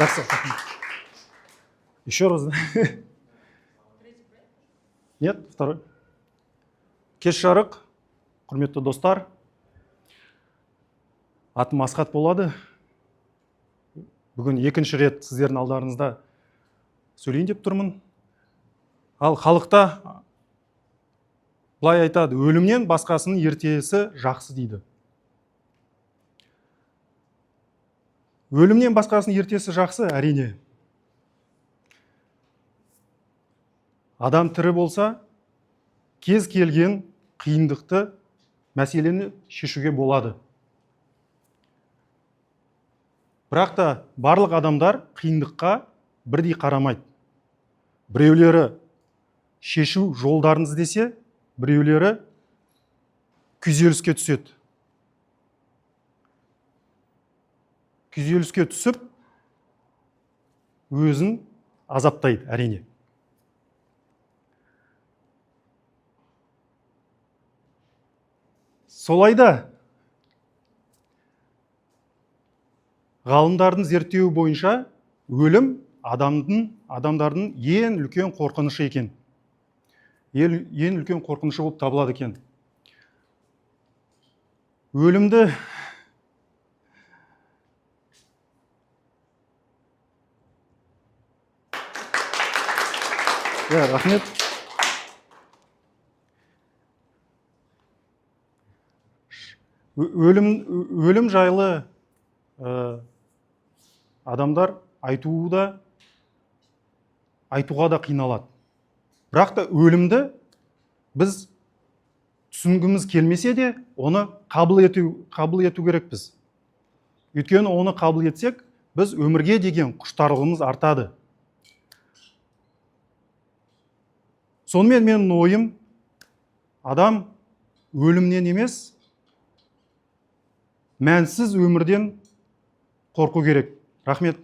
Жақсы. Еще раз. Нет, второй. Кеш жарық, құрметті достар. Атым Асхат болады. Бүгін екінші рет сіздердің алдарыңызда сөйлейін деп тұрмын. Ал халықта былай айтады, өлімнен басқасының ертесі жақсы дейді. Өлімнен басқасының ертесі жақсы, әрине. Адам тірі болса, кез келген қиындықты, мәселені шешуге болады. Бірақ та барлық адамдар қиындыққа бірдей қарамайды. Біреулері шешу жолдарын іздесе, біреулері күйзеліске түседі. Күйзеліске түсіп, өзін азаптайды, әрине. Солайда ғалымдардың зерттеуі бойынша өлім адамдардың ең үлкен қорқынышы екен. Ең үлкен қорқынышы болып табылады екен. Өлімді рахмет. Өлім жайлы адамдар айтуға да қиналады. Бірақ та өлімді біз түсінгіміз келмесе де, оны қабыл ету керекпіз. Өйткені оны қабыл етсек, біз өмірге деген құштарлығымыз артады. Сонымен менің ойым, адам өлімнен емес, мәнсіз өмірден қорқу керек. Рахмет.